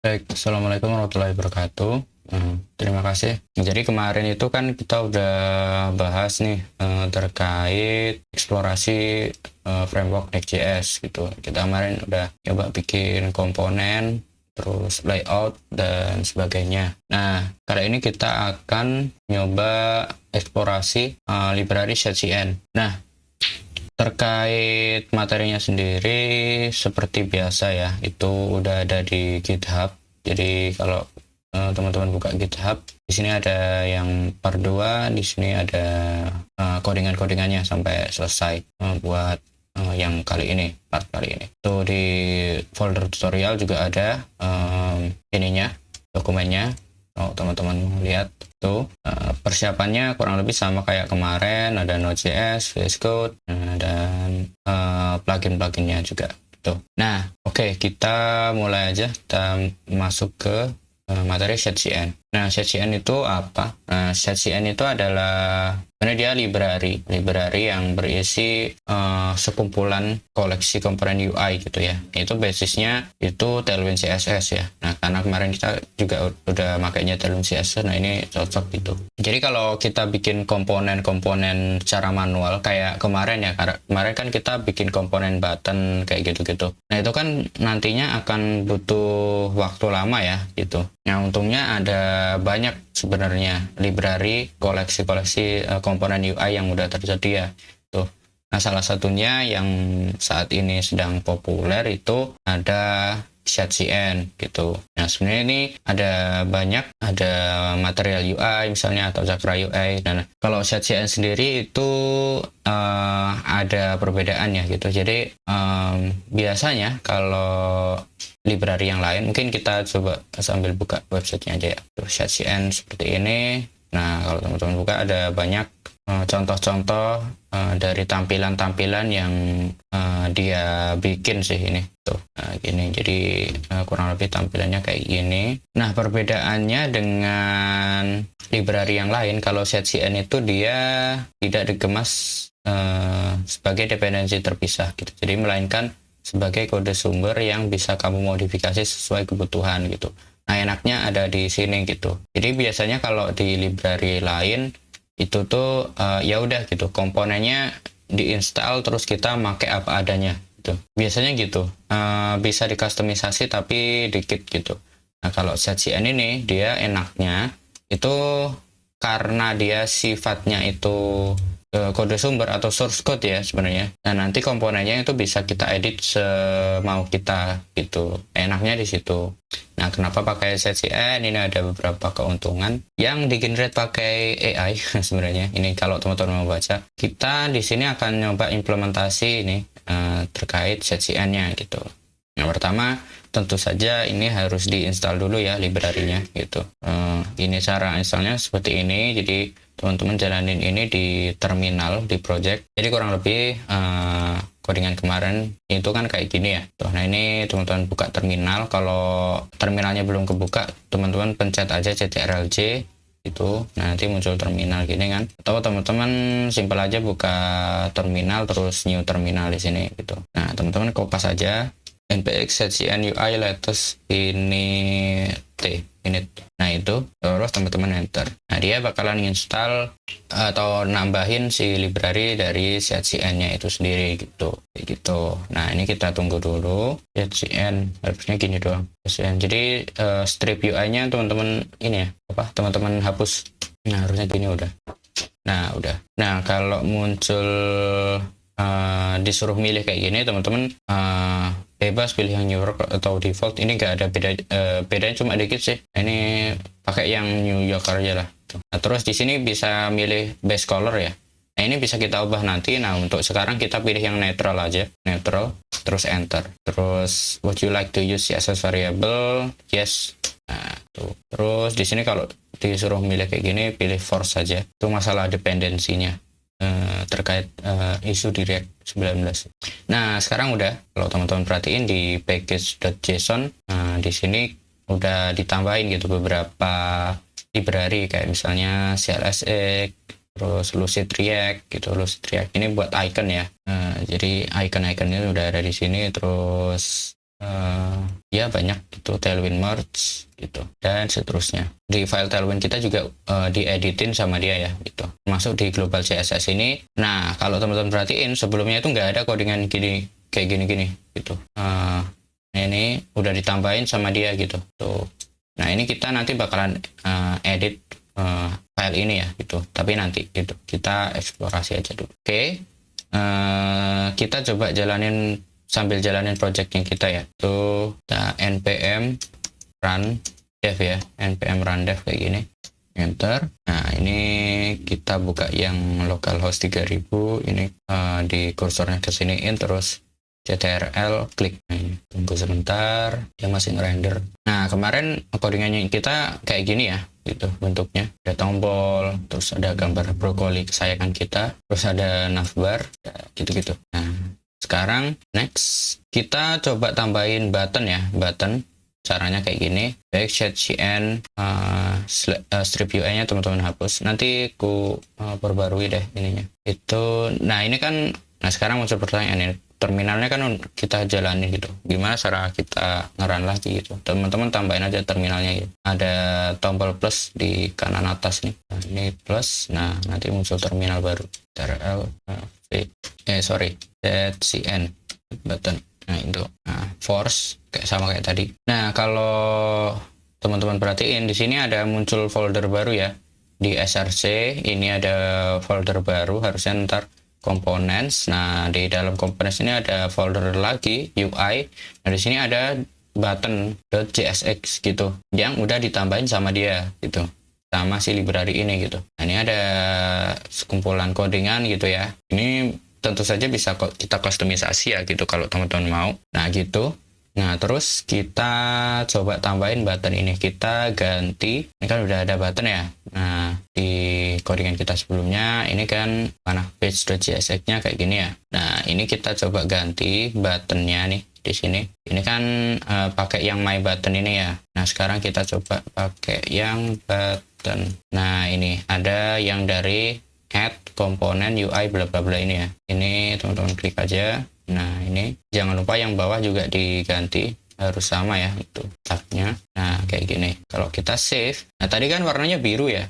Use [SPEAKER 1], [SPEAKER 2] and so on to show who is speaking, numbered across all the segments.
[SPEAKER 1] Baik, Assalamualaikum warahmatullahi wabarakatuh. Terima kasih. Jadi kemarin itu kan kita udah bahas nih terkait eksplorasi framework Next.js gitu. Kita kemarin udah coba bikin komponen, terus layout dan sebagainya. Nah, kali ini kita akan nyoba eksplorasi library ZCN. Nah, terkait materinya sendiri seperti biasa ya, itu udah ada di GitHub. Jadi kalau teman-teman buka GitHub, di sini ada yang part 2, di sini ada codingan-codingannya sampai selesai buat yang kali ini, part kali ini. Itu di folder tutorial juga ada ininya, dokumennya. Oh, teman-teman lihat tuh persiapannya kurang lebih sama kayak kemarin, ada Node.js, VS Code, dan plugin-pluginnya juga tuh. Nah, oke, kita mulai aja. Kita masuk ke materi ZCN. Nah, ZCN itu apa? Nah, ZCN itu adalah sebenarnya dia library yang berisi sekumpulan koleksi komponen UI gitu ya. Itu basisnya itu Tailwind CSS ya. Nah, karena kemarin kita juga udah makainya Tailwind CSS, nah ini cocok gitu. Jadi kalau kita bikin komponen-komponen secara manual kayak kemarin ya, kemarin kan kita bikin komponen button kayak gitu-gitu. Nah, itu kan nantinya akan butuh waktu lama ya gitu. Nah, untungnya ada banyak sebenarnya library koleksi-koleksi komponen UI yang udah tersedia tuh. Nah, salah satunya yang saat ini sedang populer itu ada ZCN gitu. Nah, sebenarnya ini ada banyak, ada material UI misalnya atau Chakra UI. Dan kalau ZCN sendiri itu ada perbedaannya gitu. Jadi biasanya kalau library yang lain, mungkin kita coba sambil buka websitenya aja ya. Tuh, ZCN seperti ini. Nah, kalau teman-teman buka ada banyak contoh-contoh dari tampilan-tampilan yang dia bikin sih ini tuh. Gini, jadi kurang lebih tampilannya kayak gini. Nah, perbedaannya dengan library yang lain, kalau ZCN itu dia tidak dikemas sebagai dependensi terpisah gitu. Jadi melainkan sebagai kode sumber yang bisa kamu modifikasi sesuai kebutuhan gitu. Nah, enaknya ada di sini gitu. Jadi biasanya kalau di library lain itu tuh ya udah gitu, komponennya diinstal terus kita pakai apa adanya gitu. Biasanya gitu. Bisa dikustomisasi tapi dikit gitu. Nah, kalau ZCN ini dia enaknya itu karena dia sifatnya itu kode sumber atau source code ya sebenarnya. Nah, nanti komponennya itu bisa kita edit semau kita gitu. Enaknya di situ. Nah, kenapa pakai ZCN? Ini ada beberapa keuntungan yang di-generate pakai AI sebenarnya. Ini kalau teman-teman mau baca. Kita di sini akan nyoba implementasi ini terkait ZCN-nya gitu. Yang pertama, tentu saja ini harus diinstal dulu ya library-nya gitu. Ini cara installnya seperti ini. Jadi teman-teman jalanin ini di terminal, di project. Jadi kurang lebih codingan kemarin itu kan kayak gini ya. Tuh, nah ini teman-teman buka terminal. Kalau terminalnya belum kebuka, teman-teman pencet aja CTRL-J itu. Nah, nanti muncul terminal gini kan. Atau teman-teman simpel aja buka terminal terus new terminal di sini gitu. Nah, teman-teman kopas aja npx ZCN UI latest init. Nah, itu terus teman-teman enter. Nah, dia bakalan install atau nambahin si library dari ZCN-nya itu sendiri gitu. Gitu. Nah, ini kita tunggu dulu. ZCN harusnya gini doang. ZCN. Jadi strip UI-nya teman-teman ini ya, apa? Teman-teman hapus. Nah, harusnya gini udah. Nah, udah. Nah, kalau muncul disuruh milih kayak gini, teman-teman bebas pilih yang New York atau default. Ini nggak ada bedanya cuma dikit sih. Ini pakai yang New York aja lah. Nah, terus di sini bisa milih base color ya. Nah, ini bisa kita ubah nanti. Nah, untuk sekarang kita pilih yang neutral aja, neutral, terus enter. Terus would you like to use CSS variable? Yes. Nah, tuh. Terus di sini kalau disuruh milih kayak gini, pilih force saja. Itu masalah dependensinya terkait isu di React 19. Nah, sekarang udah, kalau teman-teman perhatiin di package.json, di sini udah ditambahin gitu beberapa library kayak misalnya CLSX, terus Lucid React gitu. Lucid React ini buat icon ya. Jadi icon-iconnya udah ada di sini, terus ya banyak gitu, Tailwind merge gitu dan seterusnya. Di file Tailwind kita juga dieditin sama dia ya gitu, masuk di global CSS ini. Nah kalau teman-teman perhatiin sebelumnya itu nggak ada codingan gini kayak gini-gini gitu. Ini udah ditambahin sama dia gitu tuh. Nah ini kita nanti bakalan edit file ini ya gitu, tapi nanti gitu kita eksplorasi aja dulu. Oke. Kita coba sambil jalanin projectnya kita ya. Tuh kita npm run dev ya, npm run dev kayak gini, enter. Nah ini kita buka yang localhost 3000 ini, di kursornya kesiniin terus ctrl klik. Nah, ini tunggu sebentar, dia masih ngerender. Nah kemarin codingannya kita kayak gini ya gitu bentuknya, ada tombol, terus ada gambar brokoli kesayangan kita, terus ada navbar gitu-gitu. Nah sekarang next kita coba tambahin button ya, button. Caranya kayak gini, baik CN strip UI nya teman-teman hapus, nanti ku perbarui deh ininya itu. Nah ini kan, nah sekarang muncul pertanyaan ini, terminalnya kan kita jalani gitu, gimana cara kita ngeran lagi gitu. Teman-teman tambahin aja terminalnya gitu, ada tombol plus di kanan atas nih. Nah, ini plus, nah nanti muncul terminal baru, ZCN button. Nah itu, nah, force sama kayak tadi. Nah kalau teman-teman perhatiin di sini ada muncul folder baru ya, di src ini ada folder baru, harusnya ntar components. Nah di dalam components ini ada folder lagi UI. Nah di sini ada button.csx gitu yang udah ditambahin sama dia gitu, sama si library ini gitu. Nah ini ada sekumpulan codingan gitu ya, ini tentu saja bisa kita kustomisasi ya gitu kalau teman-teman mau. Nah gitu. Nah terus kita coba tambahin button ini, kita ganti, ini kan udah ada button ya. Nah di codingan kita sebelumnya ini kan mana page.csx nya kayak gini ya. Nah ini kita coba ganti buttonnya nih di sini. Ini kan pakai yang my button ini ya. Nah sekarang kita coba pakai yang button. Nah ini ada yang dari add komponen UI bla bla bla ini ya. Ini teman-teman klik aja. Nah ini jangan lupa yang bawah juga diganti, harus sama ya itu tagnya. Nah kayak gini. Kalau kita save, nah tadi kan warnanya biru ya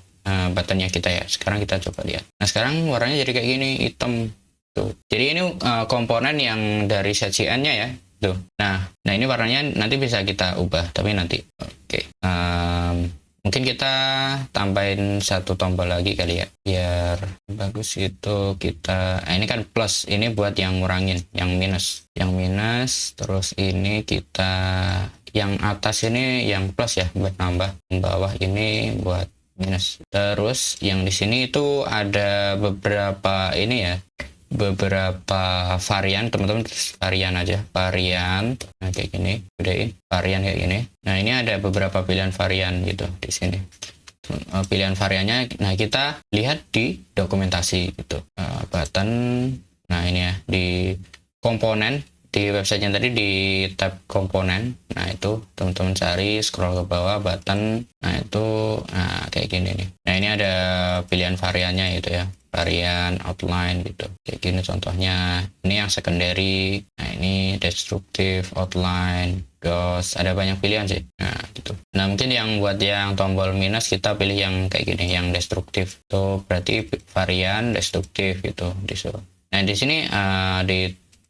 [SPEAKER 1] buttonnya kita ya. Sekarang kita coba lihat. Nah sekarang warnanya jadi kayak gini, hitam tuh. Jadi ini komponen yang dari CN-nya ya tuh. Nah ini warnanya nanti bisa kita ubah, tapi nanti. Oke. Mungkin kita tambahin satu tombol lagi kali ya, biar bagus itu kita. Nah, ini kan plus, ini buat yang ngurangin, yang minus, terus ini kita yang atas ini yang plus ya buat nambah, yang bawah ini buat minus. Terus yang di sini itu ada beberapa ini ya, beberapa varian, teman-teman varian aja, varian. Nah kayak gini, gedein varian kayak gini. Nah ini ada beberapa pilihan varian gitu di sini, pilihan variannya. Nah kita lihat di dokumentasi gitu, button. Nah ini ya di komponen di website yang tadi, di tab komponen. Nah itu teman-teman cari, scroll ke bawah, button. Nah itu, nah kayak gini nih. Nah ini ada pilihan variannya gitu ya, varian outline gitu kayak gini contohnya. Ini yang secondary, nah ini destructive, outline, ghost, ada banyak pilihan sih. Nah gitu. Nah mungkin yang buat yang tombol minus kita pilih yang kayak gini, yang destruktif. Itu berarti varian destruktif gitu disuruh. Nah di sini di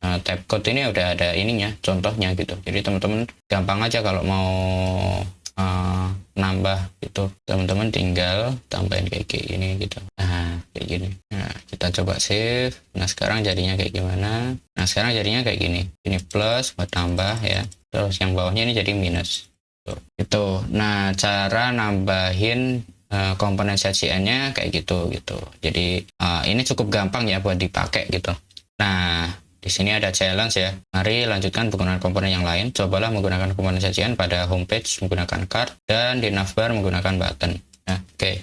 [SPEAKER 1] tab code ini udah ada ininya, contohnya gitu. Jadi teman-teman gampang aja kalau mau nambah gitu, teman-teman tinggal tambahin kayak gini gitu. Nah kayak gini. Nah kita coba save. Nah sekarang jadinya kayak gimana? Nah sekarang jadinya kayak gini, ini plus buat tambah ya, terus yang bawahnya ini jadi minus tuh, gitu. Nah cara nambahin komponen CN nya kayak gitu. Jadi ini cukup gampang ya buat dipakai gitu. Nah di sini ada challenge ya. Mari lanjutkan penggunaan komponen yang lain. Cobalah menggunakan komponen sajian pada homepage menggunakan card dan di navbar menggunakan button. Nah, oke.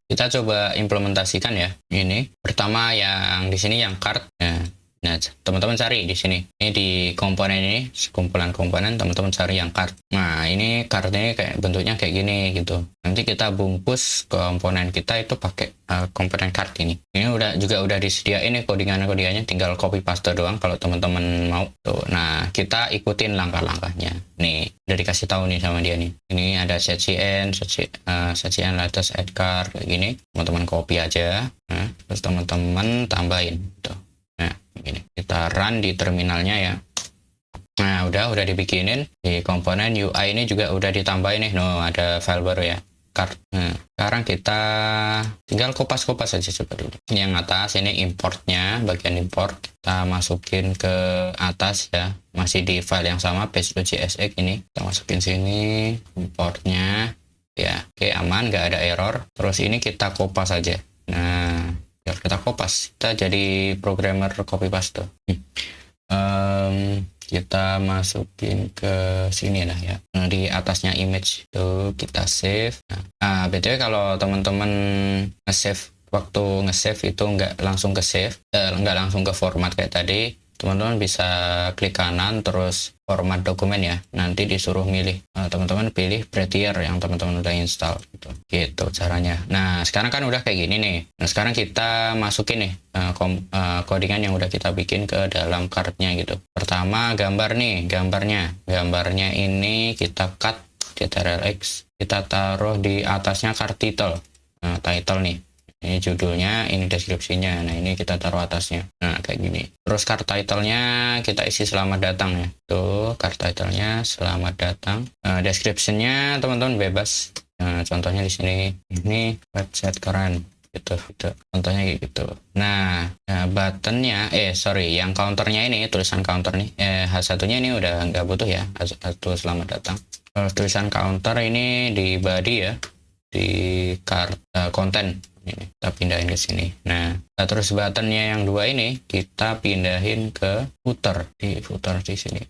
[SPEAKER 1] Kita coba implementasikan ya. Ini pertama yang di sini yang card. Nah, Nah, teman-teman cari di sini. Ini di komponen ini, kumpulan komponen, teman-teman cari yang card. Nah, ini card ini kayak bentuknya kayak gini gitu. Nanti kita bungkus komponen kita itu pakai komponen card ini. Ini udah disediain nih kodingannya, tinggal copy paste doang kalau teman-teman mau. Tuh. Nah, kita ikutin langkah-langkahnya. Nih, udah dikasih tahu nih sama dia nih. Ini ada setcn latest add card kayak gini. Teman-teman copy aja. Nah, terus teman-teman tambahin. Tuh. Nah, begini. Kita run di terminalnya ya. Nah, udah dibikinin. Di komponen UI ini juga udah ditambahin nih. No, ada file baru ya. Card. Nah, sekarang kita tinggal kopas-kopas aja coba dulu. Ini yang atas, ini importnya, bagian import. Kita masukin ke atas ya. Masih di file yang sama, page.jsx ini. Kita masukin sini, importnya. Ya, oke, aman, nggak ada error. Terus ini kita kopas aja. Nah, biar kita kopas, kita jadi programmer copy paste. Kita masukin ke sini lah ya. Nah, di atasnya image itu kita save. Nah, btw kalau teman-teman nge-save, waktu nge-save itu nggak langsung ke save, nggak langsung ke format kayak tadi. Teman-teman bisa klik kanan terus format dokumen ya, nanti disuruh milih, teman-teman pilih Prettier yang teman-teman udah install gitu caranya. Nah, sekarang kan udah kayak gini nih. Nah, sekarang kita masukin nih codingan yang udah kita bikin ke dalam cardnya gitu. Pertama gambar nih, gambarnya ini kita cut ctrl-x, kita taruh di atasnya card title. Nah, title nih, ini judulnya, ini deskripsinya. Nah, ini kita taruh atasnya. Nah, kayak gini. Terus card title-nya kita isi selamat datang ya. Tuh, card title-nya selamat datang. Description-nya teman-teman bebas. Nah, contohnya di sini. Ini website keren. Gitu. Contohnya kayak gitu. Nah, button-nya, yang counter-nya ini, tulisan counter nih. H1-nya ini udah nggak butuh ya. H1 selamat datang. Terus tulisan counter ini di body ya. Di card konten. Ini kita pindahin ke sini. Nah, terus buttonnya yang dua ini kita pindahin ke footer di sini.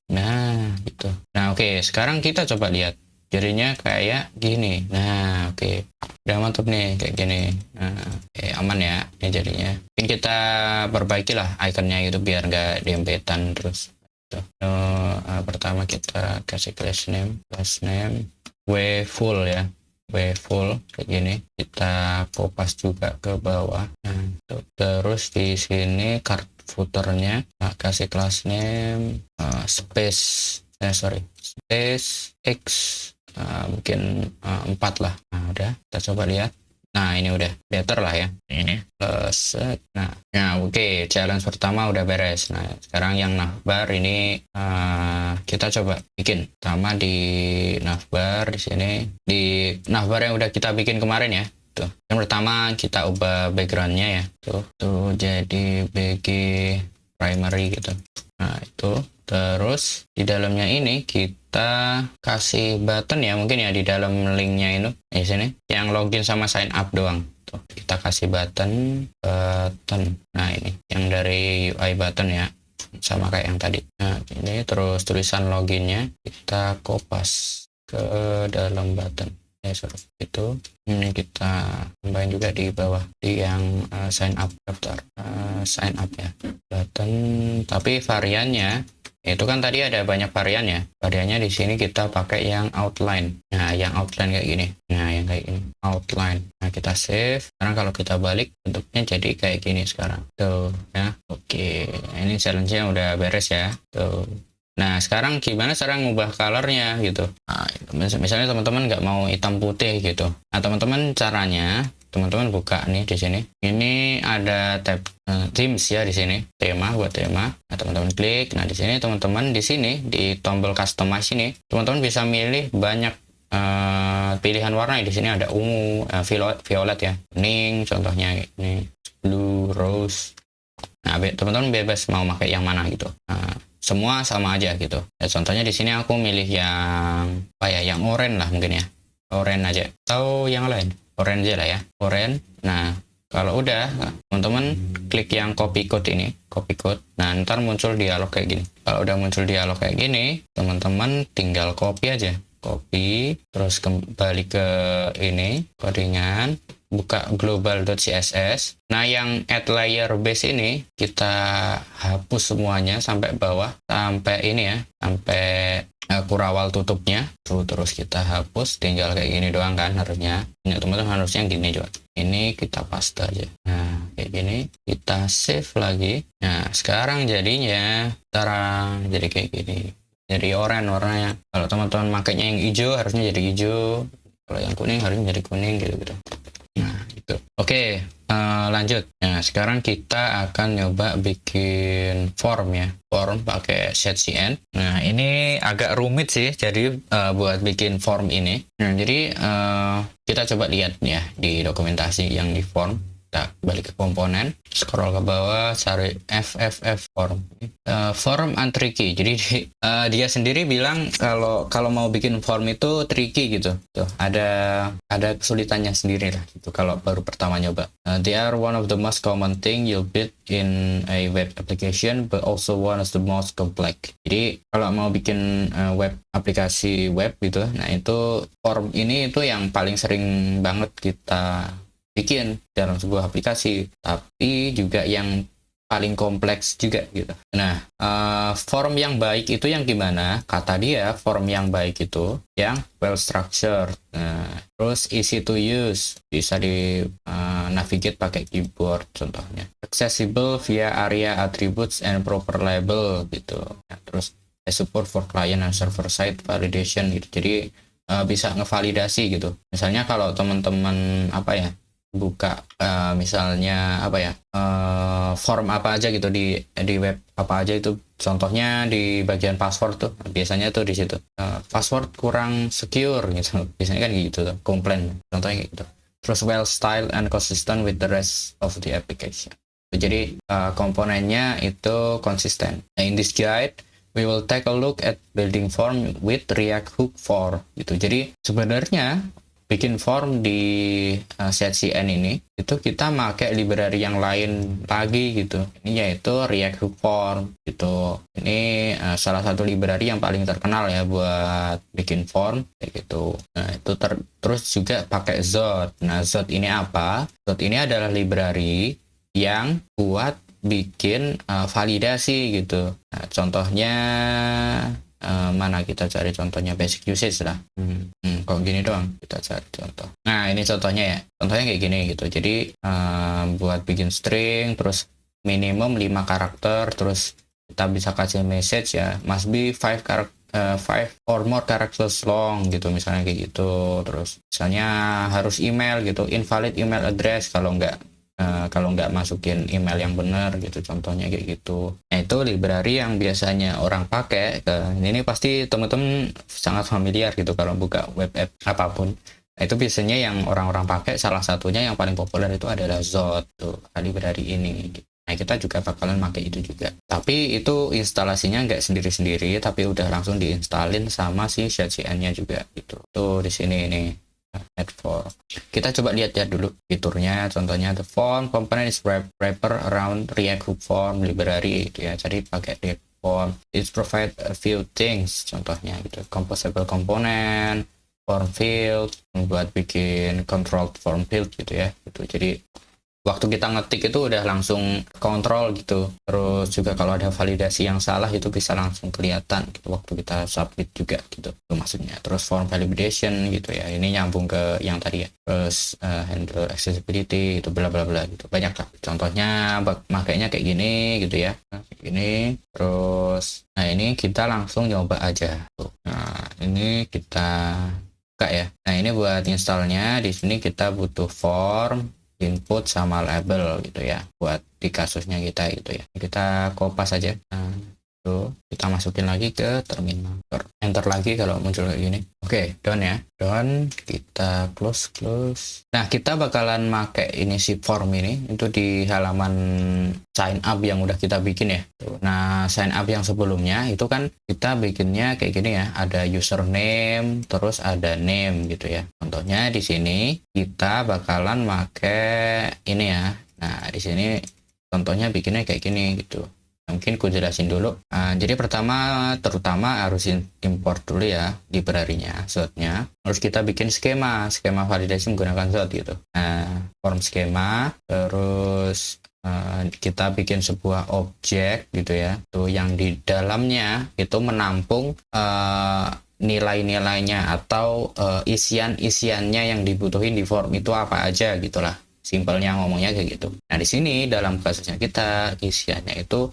[SPEAKER 1] Nah gitu. Nah, oke. Sekarang kita coba lihat jadinya kayak gini. Nah, oke. Udah mantap nih kayak gini. Nah, aman ya ini jadinya. Mungkin kita perbaiki lah ikonnya gitu biar nggak dempetan terus. Pertama kita kasih class name w full ya. Full kayak gini, kita kopas juga ke bawah. Nah, terus di sini card footernya kasih class name space x, mungkin 4 lah. Nah, udah kita coba lihat. Nah, ini udah better lah ya. Ini plus. Nah, oke. Challenge pertama udah beres. Nah, sekarang yang navbar ini kita coba bikin. Pertama di navbar di sini. Di navbar yang udah kita bikin kemarin ya. Tuh. Yang pertama kita ubah backgroundnya ya. Tuh jadi BG primary gitu. Nah, itu. Terus di dalamnya ini kita kasih button ya, mungkin ya di dalam linknya itu di sini yang login sama sign up doang. Tuh, kita kasih button. Nah, ini yang dari UI button ya, sama kayak yang tadi. Nah, ini terus tulisan loginnya kita kopas ke dalam button. Itu ini kita tambahin juga di bawah di yang sign up daftar sign up ya button, tapi variannya itu kan tadi ada banyak varian ya. Variannya di sini kita pakai yang outline. Nah, yang outline kayak gini. Nah, yang kayak ini outline. Nah, kita save. Sekarang kalau kita balik bentuknya jadi kayak gini sekarang. Tuh ya. Oke, ini challenge-nya udah beres ya. Tuh. Nah, sekarang gimana cara ngubah colornya gitu. Nah, misalnya teman-teman nggak mau hitam putih gitu. Nah, teman-teman buka nih di sini. Ini ada tab themes ya di sini. Tema buat tema. Nah, teman-teman klik. Nah, di sini teman-teman di sini di tombol customize ini, teman-teman bisa milih banyak pilihan warna. Di sini ada ungu, violet ya. Kuning contohnya ini, blue, rose. Nah, teman-teman bebas mau pakai yang mana gitu. Nah, semua sama aja gitu. Ya, contohnya di sini aku milih yang yang oranye lah mungkin ya. Oranye aja. Atau yang lain. Orange lah ya. Orange. Nah, kalau udah teman-teman klik yang copy code ini, copy code. Nah, ntar muncul dialog kayak gini. Kalau udah muncul dialog kayak gini, teman-teman tinggal copy aja. copy, terus kembali ke ini codingan, buka global.css. Nah, yang add layer base ini kita hapus semuanya sampai bawah, sampai ini ya, sampai kurawal tutupnya. Terus kita hapus, tinggal kayak gini doang kan harusnya. Ini teman-teman harusnya gini juga. Ini kita paste aja. Nah, kayak gini, kita save lagi. Nah, sekarang jadinya sekarang jadi kayak gini. Jadi oranye warnanya. Kalau teman-teman makainya yang hijau harusnya jadi hijau. Kalau yang kuning harusnya jadi kuning gitu. Nah, itu. Oke, lanjut. Nah, sekarang kita akan nyoba bikin form ya. Form pakai ZCN. Nah, ini agak rumit sih. Jadi buat bikin form ini. Nah, jadi kita coba lihat ya di dokumentasi yang di form. Kita balik ke komponen, scroll ke bawah, cari FFF form. Form untricky. Jadi dia sendiri bilang kalau mau bikin form itu tricky gitu. Tuh, ada kesulitannya sendiri lah gitu kalau baru pertama nyoba. They are one of the most common thing you'll build in a web application, but also one of the most complex. Jadi kalau mau bikin web aplikasi web gitu, nah itu form ini itu yang paling sering banget kita bikin dalam sebuah aplikasi, tapi juga yang paling kompleks juga gitu. Nah, form yang baik itu yang gimana? Kata dia, form yang baik itu yang well structured, terus easy to use, bisa di navigate pakai keyboard contohnya, accessible via area attributes and proper label gitu. Nah, terus support for client and server side validation gitu. Jadi bisa ngevalidasi gitu. Misalnya kalau teman-teman buka misalnya form apa aja gitu di web apa aja itu, contohnya di bagian password tuh biasanya tuh di situ password kurang secure gitu, biasanya kan gitu tuh, komplain contohnya kayak gitu. Terus well styled and consistent with the rest of the application. Jadi komponennya itu konsisten. Nah, in this guide we will take a look at building form with React Hook 4 gitu. Jadi sebenarnya bikin form di ZCN ini itu kita pakai library yang lain lagi gitu. Ini yaitu React Hook Form gitu. Ini salah satu library yang paling terkenal ya buat bikin form kayak gitu. Nah, itu terus juga pakai Zod. Nah, Zod ini apa? Zod ini adalah library yang buat bikin validasi gitu. Nah, contohnya mana kita cari contohnya, basic usage lah. Kok gini doang kita cari contoh. Nah, ini contohnya ya, contohnya kayak gini gitu. Jadi buat bikin string, terus minimum 5 karakter, terus kita bisa kasih message ya, must be 5 or more characters long gitu misalnya kayak gitu. Terus misalnya harus email gitu, invalid email address kalau nggak masukin email yang benar gitu, contohnya kayak gitu. Nah, itu library yang biasanya orang pakai. Ini pasti teman-teman sangat familiar gitu kalau buka web app apapun. Nah, itu biasanya yang orang-orang pakai, salah satunya yang paling populer itu adalah Zod tuh, library ini gitu. Nah, kita juga bakalan pakai itu juga. Tapi itu instalasinya nggak sendiri-sendiri, tapi udah langsung diinstalin sama si ZCN-nya juga gitu. Tuh di sini nih. Add form. Kita coba lihat ya dulu fiturnya. Contohnya the form component is wrapper around React Hook Form library gitu ya. Jadi pakai React Form, it provide a few things. Contohnya gitu, composable component, form field, buat bikin controlled form field gitu ya. Gitu. Jadi waktu kita ngetik itu udah langsung kontrol gitu. Terus juga kalau ada validasi yang salah itu bisa langsung kelihatan gitu waktu kita submit juga gitu. Itu maksudnya. Terus form validation gitu ya. Ini nyambung ke yang tadi ya. Terus handle accessibility itu bla bla bla gitu. Banyak lah. Contohnya makanya kayak gini gitu ya. Nah, kayak gini. Terus nah ini kita langsung nyoba aja. Tuh. Nah, ini kita buka ya. Nah, ini buat installnya di sini kita butuh form, input sama label gitu ya, buat di kasusnya kita gitu ya. Kita kopas aja. Nah, tuh kita masukin lagi ke terminal, enter lagi kalau muncul kayak gini. Oke, done ya, done. Kita close. Nah, kita bakalan pakai ini si form ini itu di halaman sign up yang udah kita bikin ya. Nah, sign up yang sebelumnya itu kan kita bikinnya kayak gini ya, ada username terus ada name gitu ya. Contohnya di sini kita bakalan pakai ini ya. Nah, di sini contohnya bikinnya kayak gini gitu. Mungkin ku jelasin dulu. Jadi pertama terutama harus import dulu ya library-nya, Zod-nya. Terus kita bikin skema validasi menggunakan Zod gitu. Nah, form skema, terus kita bikin sebuah objek gitu ya, tuh yang di dalamnya itu menampung nilai-nilainya atau isian-isiannya yang dibutuhin di form itu apa aja gitulah. Simpelnya ngomongnya kayak gitu. Nah, di sini dalam kasusnya kita isiannya itu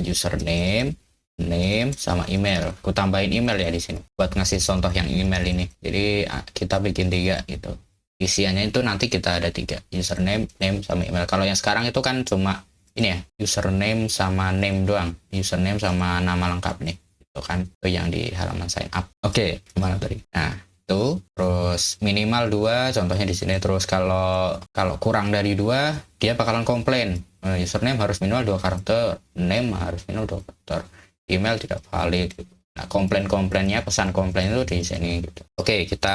[SPEAKER 1] username, name, sama email. Aku tambahin email ya di sini buat ngasih contoh yang email ini. Jadi kita bikin 3 gitu. Isiannya itu nanti kita ada 3, username, name, sama email. Kalau yang sekarang itu kan cuma ini ya, username sama name doang. Username sama nama lengkap nih. Itu kan itu yang di halaman sign up. Oke, gimana tadi? Nah, itu terus minimal 2 contohnya di sini. Terus kalau kurang dari 2 dia bakalan komplain. Username harus minimal 2 karakter, name harus minimal 2 karakter, email tidak valid gitu. Nah, komplain-komplainnya, pesan komplain itu di sini gitu. Oke, kita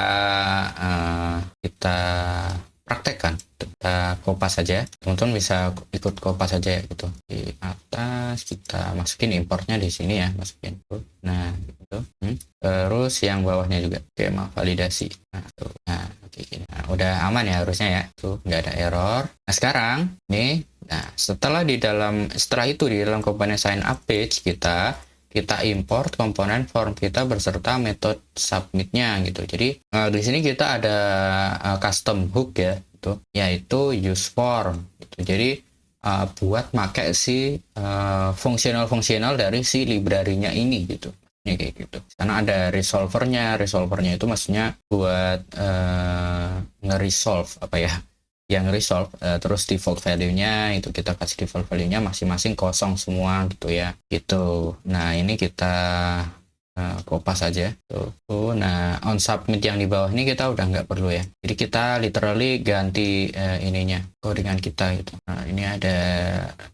[SPEAKER 1] praktekkan. Kita kopas saja. Teman-teman bisa ikut kopas saja gitu. Di atas kita masukin importnya di sini ya, masukin. Nah, gitu. Terus yang bawahnya juga skema validasi. Nah, tuh. Nah, kayak gini. Nah, udah aman ya harusnya ya. Tuh, nggak ada error. Nah, sekarang nih, nah setelah itu di dalam komponen sign up page kita import komponen form kita berserta metode submitnya gitu. Jadi di sini kita ada custom hook ya, gitu, yaitu use form. Gitu. Jadi buat pakai si fungsional dari si library-nya ini gitu. Ini kayak gitu. Karena ada resolvernya itu maksudnya buat nge-resolve apa ya? Yang resolve, terus default value-nya itu kita kasih default value-nya masing-masing kosong semua gitu ya gitu. Nah, ini kita kopas aja tuh. Nah, on submit yang di bawah ini kita udah nggak perlu ya, jadi kita literally ganti ininya, codingan kita gitu. Nah, ini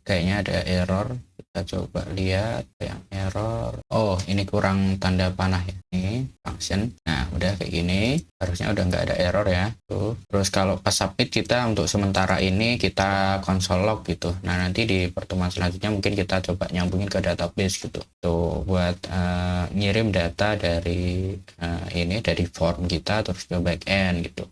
[SPEAKER 1] kayaknya ada error. Kita coba lihat yang error. Oh, ini kurang tanda panah ya. Ini function. Nah, udah kayak gini. Harusnya udah nggak ada error ya. Tuh. Terus kalau pas submit kita untuk sementara ini kita console log gitu. Nah, nanti di pertemuan selanjutnya mungkin kita coba nyambungin ke database gitu. Tuh buat ngirim data dari dari form kita terus ke backend gitu.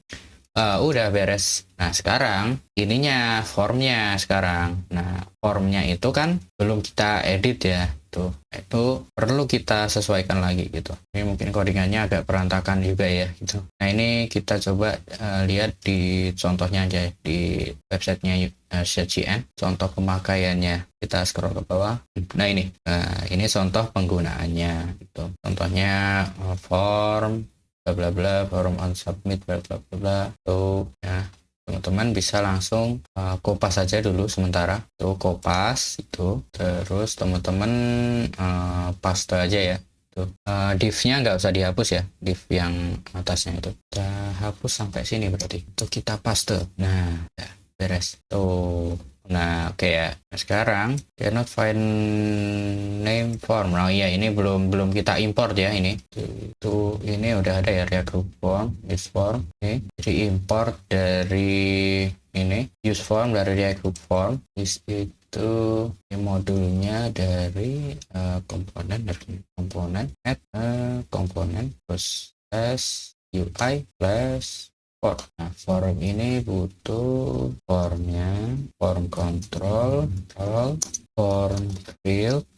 [SPEAKER 1] Udah beres. Nah, sekarang ininya formnya sekarang. Nah, formnya itu kan belum kita edit ya. Tuh, itu perlu kita sesuaikan lagi gitu. Ini mungkin codingannya agak berantakan juga ya gitu. Nah, ini kita coba lihat di contohnya aja di websitenya CGN. Contoh pemakaiannya. Kita scroll ke bawah. Nah, ini contoh penggunaannya gitu. Contohnya form bla bla bla, form on submit bla bla bla. Tuh ya, teman-teman bisa langsung kopas saja dulu sementara. Tuh kopas itu, terus teman-teman paste aja ya. Tuh div-nya nggak usah dihapus ya, div yang atasnya itu kita hapus sampai sini berarti. Tuh kita paste. Nah, ya, beres. Tuh. Nah, oke ya. Nah, sekarang cannot find name form. Oh iya, ini belum kita import ya ini. Ini udah ada ya group form, use form. Oke. Jadi import dari ini use form dari group form. Itu modulnya dari komponen add komponen plus UI plus form. Nah, form ini butuh formnya, form control, form field,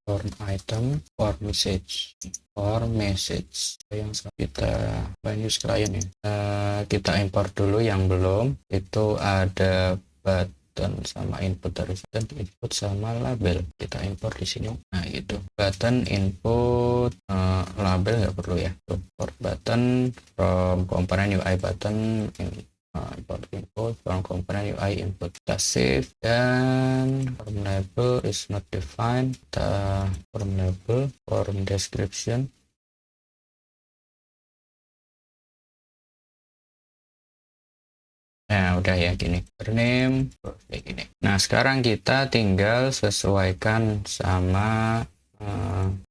[SPEAKER 1] form item, form message, yang kita use client ya. Kita import dulu yang belum. Itu ada button sama input dari button, input sama label. Kita import di sini. Nah, itu button, input, label nggak perlu ya. Import button from component UI button, import input from component UI input. Kita save, dan form label is not defined. Kita form label, form description. Nah, udah ya gini. Name kayak gini. Nah, sekarang kita tinggal sesuaikan sama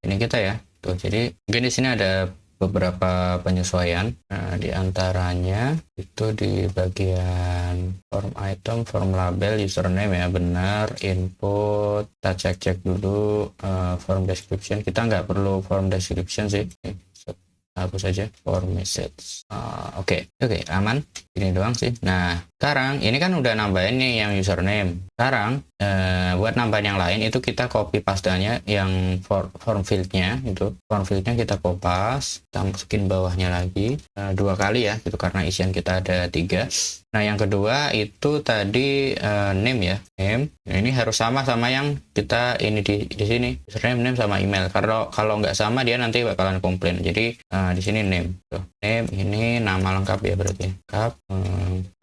[SPEAKER 1] ini kita ya. Tuh, jadi mungkin di sini ada beberapa penyesuaian. Nah, di antaranya itu di bagian form item, form label, username ya, benar, input, kita cek-cek dulu. Form description, kita nggak perlu form description sih. Hapus saja form message. Oke, aman. Ini doang sih. Nah, sekarang ini kan udah nambahin nih yang username. Sekarang buat nambahin yang lain itu kita copy pastanya yang form fieldnya itu. Form fieldnya kita kopas, kita masukin bawahnya lagi 2 kali ya, gitu karena isian kita ada 3. Nah, yang kedua itu tadi name ya, name. Nah, ini harus sama yang kita ini di sini, username, name sama email. Kalau nggak sama dia nanti bakalan komplain. Jadi di sini name. Tuh, name ini nama lengkap ya berarti. Lengkap.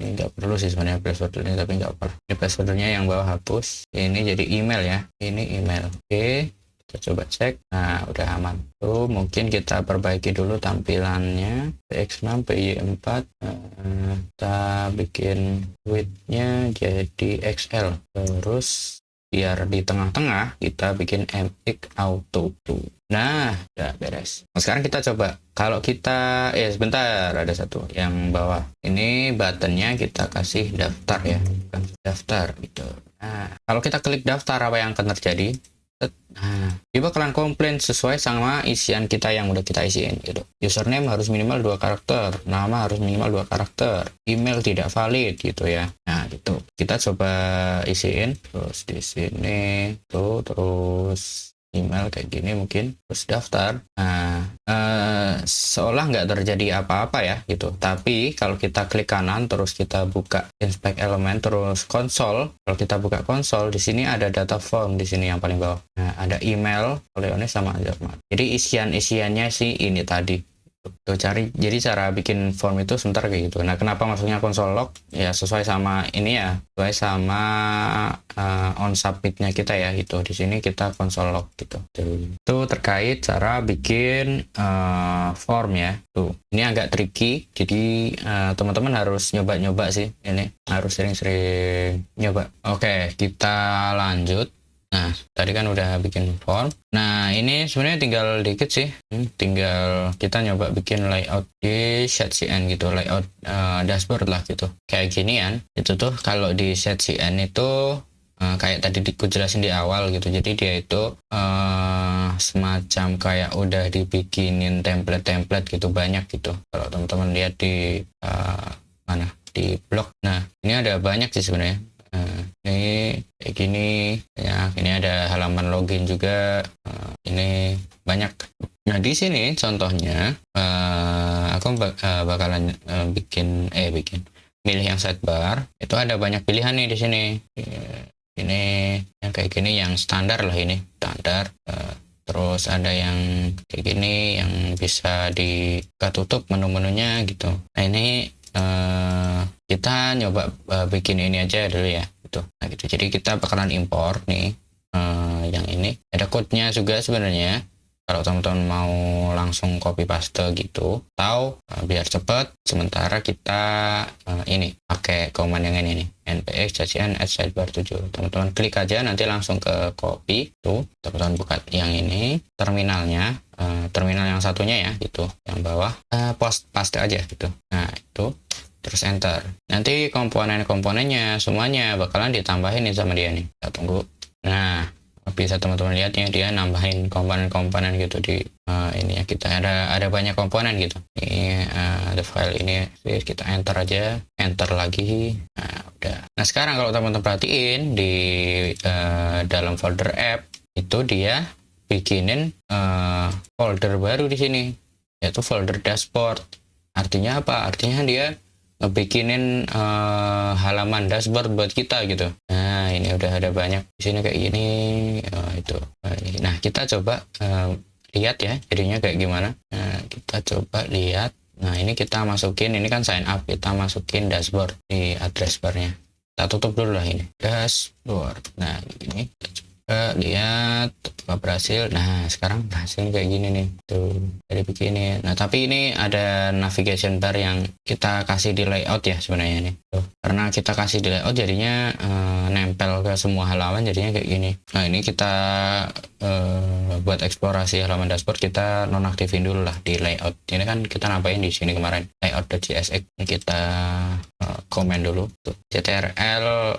[SPEAKER 1] Ini nggak perlu sih sebenarnya placeholder-nya, tapi nggak apa. Ini placeholder-nya yang bawah hapus. Ini jadi email ya. Ini email. Oke. Kita coba cek. Nah, udah aman. Tuh, mungkin kita perbaiki dulu tampilannya. PX6, PY4. Kita bikin width-nya jadi XL. Terus biar di tengah-tengah kita bikin MX Auto. Nah, udah beres. Nah, sekarang kita coba. Kalau kita, sebentar, ada satu yang bawah. Ini buttonnya kita kasih daftar ya. Daftar gitu. Nah, kalau kita klik daftar, apa yang akan terjadi? Nah, dia bakalan komplain sesuai sama isian kita yang udah kita isiin gitu. Username harus minimal 2 karakter, nama harus minimal 2 karakter, email tidak valid gitu ya. Nah, gitu. Kita coba isiin terus di sini tuh, terus email kayak gini mungkin, terus daftar. Nah, seolah nggak terjadi apa-apa ya gitu. Tapi kalau kita klik kanan terus kita buka inspect element terus konsol, kalau kita buka konsol di sini ada data form di sini yang paling bawah. Nah, ada email, Leone sama Azarmat. Jadi isiannya sih ini tadi. Tuh, jadi cara bikin form itu sebentar kayak gitu. Nah, kenapa masuknya konsol log? Ya sesuai sama ini ya, sesuai sama on submit-nya kita ya gitu. Di sini kita konsol log gitu. Itu terkait cara bikin form ya. Tuh, ini agak tricky. Jadi teman-teman harus nyoba-nyoba sih. Ini harus sering-sering nyoba. Oke, kita lanjut. Nah, tadi kan udah bikin form. Nah, ini sebenarnya tinggal dikit sih. Tinggal kita nyoba bikin layout di ShadCN gitu, layout dashboard lah gitu. Kayak ginian. Itu tuh kalau di ShadCN itu kayak tadi aku jelasin di awal gitu. Jadi dia itu semacam kayak udah dibikinin template-template gitu banyak gitu. Kalau teman-teman lihat di mana? Di blog. Nah, ini ada banyak sih sebenarnya. Ini kayak gini ya, ini ada halaman login juga, ini banyak. Nah, di sini contohnya aku bakalan bikin milih yang sidebar. Itu ada banyak pilihan nih di sini. Ini yang kayak gini yang standar lah, ini standar. Terus ada yang kayak gini yang bisa tutup menu-menunya gitu. Nah, ini kita nyoba bikin ini aja dulu ya gitu. Nah, gitu. Jadi kita bakalan import nih yang ini. Ada code-nya juga sebenarnya. Kalau teman-teman mau langsung copy paste gitu, atau biar cepet, sementara kita ini pakai command yang ini nih, npx cacn add sidebar 7. Teman-teman klik aja, nanti langsung ke copy tuh. Teman-teman buka yang ini, terminalnya, terminal yang satunya ya gitu, yang bawah, paste aja gitu. Nah, itu terus enter. Nanti komponen-komponennya semuanya bakalan ditambahin nih sama dia nih. Kita tunggu. Nah, bisa teman-teman lihat ya, dia nambahin komponen-komponen gitu di ini ya. Kita ada banyak komponen gitu. Ini ada file ini, kita enter aja, enter lagi. Nah, udah. Nah, sekarang kalau teman-teman perhatiin di dalam folder app itu dia bikinin folder baru di sini, yaitu folder dashboard. Artinya apa? Artinya dia bikinin halaman dashboard buat kita gitu. Nah, ini udah ada banyak di sini kayak gini. Itu. Nah, kita coba lihat ya jadinya kayak gimana. Nah, kita coba lihat. Nah, ini kita masukin, ini kan sign up, kita masukin dashboard di address barnya. Kita tutup dulu lah ini dashboard. Nah, ini kita coba buka, lihat buka berhasil. Nah sekarang hasilnya kayak gini nih tuh, jadi begini. Nah tapi ini ada navigation bar yang kita kasih di layout ya sebenarnya nih tuh. Karena kita kasih di layout jadinya nempel ke semua halaman, jadinya kayak gini. Nah ini kita buat eksplorasi halaman dashboard, kita nonaktifin dulu lah di layout. Ini kan kita nambahin di sini kemarin layout.csx. Ini kita komen dulu tuh ctrl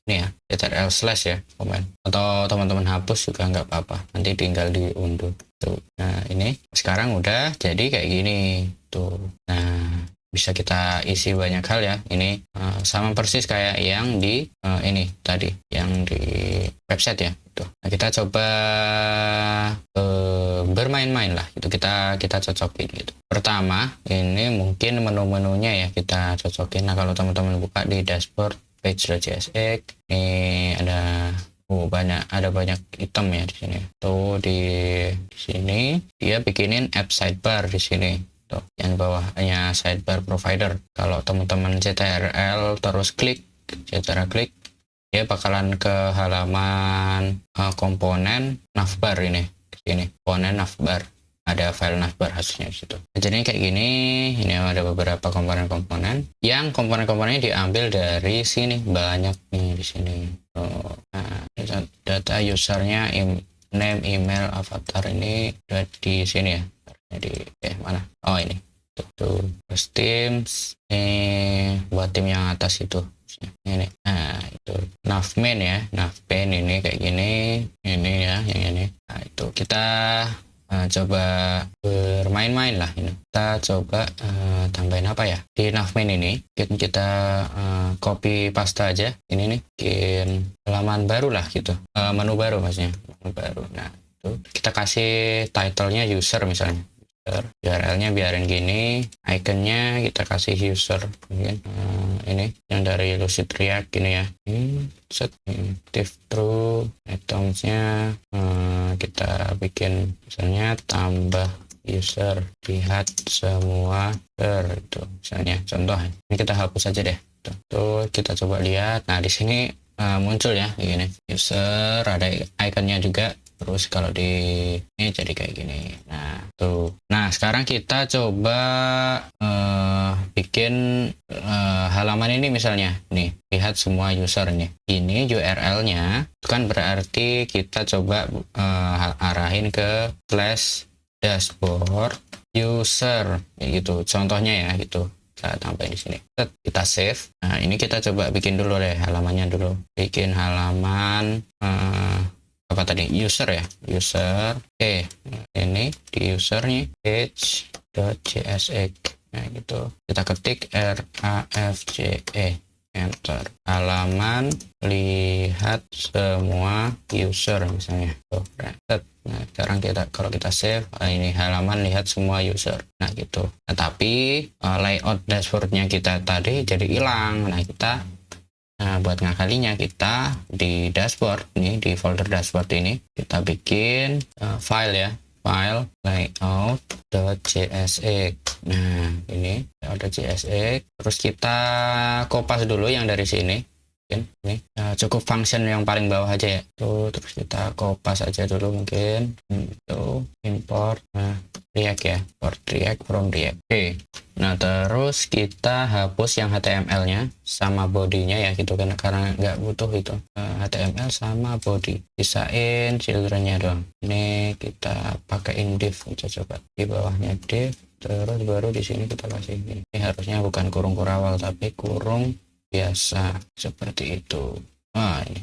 [SPEAKER 1] ini ya, ctrl slash ya komen, atau teman-teman hapus juga nggak apa-apa, nanti tinggal diunduh tuh. Nah ini sekarang udah jadi kayak gini tuh. Nah bisa kita isi banyak hal ya. Ini sama persis kayak yang di ini tadi, yang di website ya tuh. Nah kita coba bermain-main lah gitu, kita cocokin gitu. Pertama ini mungkin menu-menunya ya kita cocokin. Nah kalau teman-teman buka di dashboard page.csx, ini ada banyak item ya di sini. Tuh di sini dia bikinin app sidebar di sini. Tuh, yang bawahnya sidebar provider. Kalau teman-teman ctrl terus klik, dia bakalan ke halaman komponen navbar ini. Sini, komponen navbar. Ada file navbar hasilnya di situ. Nah, jadi kayak gini, ini ada beberapa komponen-komponen yang komponen-komponennya diambil dari sini, banyak nih di sini. Nah, data usernya, name, email, avatar ini udah di sini ya. Jadi mana? Oh ini. Tuh. Terus teams, buat tim yang atas itu. Ini. Nah, itu navmain ya. Navmain ini kayak gini. Ini ya, yang ini. Nah, itu kita coba bermain-main lah ini. Kita coba tambahin apa ya di navmain ini. Kita copy paste aja ini nih, bikin halaman baru lah gitu, menu baru maksudnya, menu baru. Nah itu kita kasih title-nya user misalnya, URL-nya biarin gini, iconnya kita kasih user mungkin ini yang dari Lucid React gini ya. Set active true, items-nya kita bikin misalnya tambah user, lihat semua itu misalnya contoh. Ini kita hapus aja deh. Tuh kita coba lihat. Nah di sini muncul ya gini user, ada iconnya juga. Terus kalau di ini jadi kayak gini. Nah tuh. Nah sekarang kita coba bikin halaman ini misalnya nih, lihat semua user nih. Ini URL-nya kan berarti kita coba arahin ke slash dashboard user gitu. Contohnya ya gitu. Kita tambahin di sini. Kita save. Nah ini kita coba bikin dulu deh halamannya dulu. Bikin halaman apa tadi, user ya, user. Oke, ini di usernya page.csx. Nah gitu, kita ketik RAFCE, enter. Halaman lihat semua user misalnya. Tuh, nah sekarang kalau kita save, ini halaman lihat semua user. Nah gitu. Nah tapi layout dashboardnya kita tadi jadi hilang. Nah kita buat ngakalinya, kita di dashboard nih, di folder dashboard ini kita bikin file ya, file layout.csx. Nah ini layout.csx, terus kita kopas dulu yang dari sini. Ini cukup function yang paling bawah aja ya tuh, terus kita kopas aja dulu mungkin itu import React ya, import React from React. Oke. Nah terus kita hapus yang HTML-nya sama bodinya ya gitu kan, karena nggak butuh itu HTML sama body, sisain children-nya doang. Ini kita pakaiin div aja, coba di bawahnya div, terus baru di sini kita kasih ini harusnya bukan kurung kurawal tapi kurung biasa seperti itu. Ini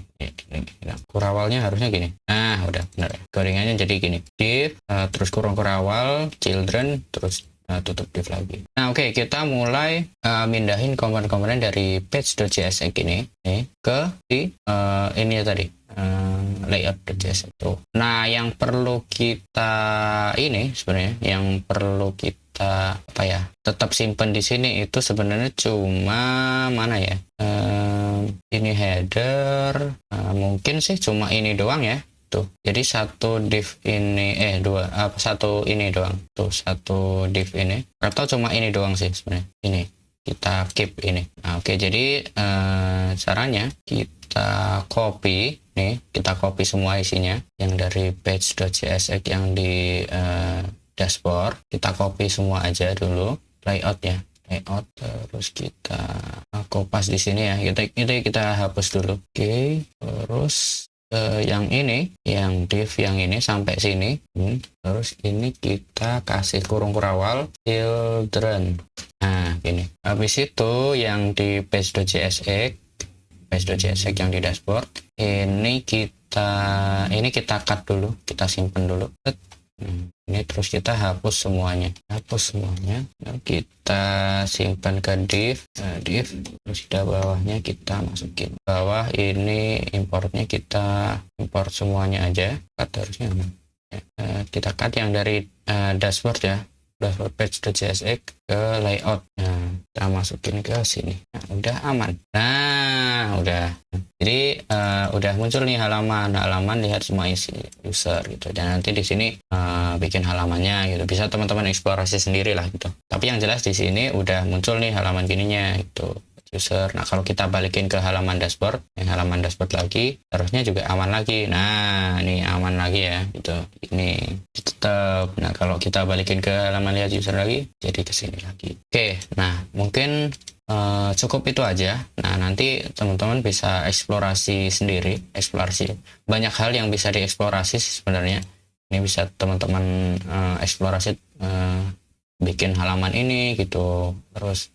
[SPEAKER 1] kurawalnya harusnya gini. Nah udah bener ya, codingannya jadi gini, div terus kurung kurawal children, terus tutup div lagi. Nah oke, kita mulai mindahin komponen-komponen dari page.csx ini ke di ini ya tadi, layout.csx tuh. Nah yang perlu kita ini sebenarnya, yang perlu kita apa ya, tetap simpen di sini itu sebenarnya cuma mana ya, ini header, mungkin sih cuma ini doang ya tuh. Jadi satu div ini satu ini doang tuh, satu div ini, atau cuma ini doang sih sebenarnya ini. kita keep ini. Nah, oke, jadi caranya kita copy nih, kita copy semua isinya yang dari page.csx yang di dashboard, kita copy semua aja dulu layout ya, layout, terus kita kopas di sini ya, kita hapus dulu. Oke, terus yang ini, yang div yang ini sampai sini, terus ini kita kasih kurung kurawal children. Nah gini, habis itu yang di page.csx yang di dashboard ini kita cut dulu, kita simpen dulu. Ini terus kita hapus semuanya, lalu kita simpan ke div, terus di bawahnya kita masukin bawah. Ini importnya kita import semuanya aja, cut harusnya kita cut yang dari dashboard ya, dashboard page.csx ke layout. Nah, kita masukin ke sini. Nah, udah aman. Nah, udah. Jadi udah muncul nih halaman, lihat semua isi user gitu. Dan nanti di sini bikin halamannya gitu. Bisa teman-teman eksplorasi sendiri lah gitu. Tapi yang jelas di sini udah muncul nih halaman gininya gitu. User. Nah, kalau kita balikin ke halaman dashboard lagi, harusnya juga aman lagi. Nah, ini aman lagi ya, gitu. Ini tetap. Nah, kalau kita balikin ke halaman lihat user lagi, jadi ke sini lagi. Oke, nah mungkin cukup itu aja. Nah, nanti teman-teman bisa eksplorasi sendiri, banyak hal yang bisa dieksplorasi sebenarnya. Ini bisa teman-teman eksplorasi, bikin halaman ini gitu, terus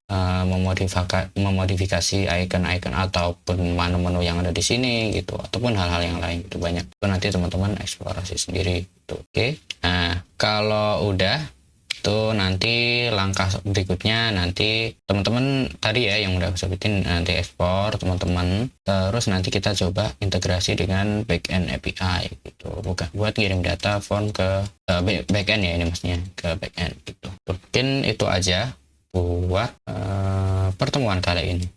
[SPEAKER 1] memodifikasi icon-icon ataupun menu-menu yang ada di sini gitu, ataupun hal-hal yang lain gitu, banyak. Itu nanti teman-teman eksplorasi sendiri gitu. Oke. Nah, kalau udah itu nanti langkah berikutnya, nanti teman-teman tadi ya yang udah bisa bikin, nanti ekspor teman-teman, terus nanti kita coba integrasi dengan backend API gitu, bukan buat kirim data form ke backend ya, ini maksudnya ke backend gitu. Mungkin itu aja buat pertemuan kali ini.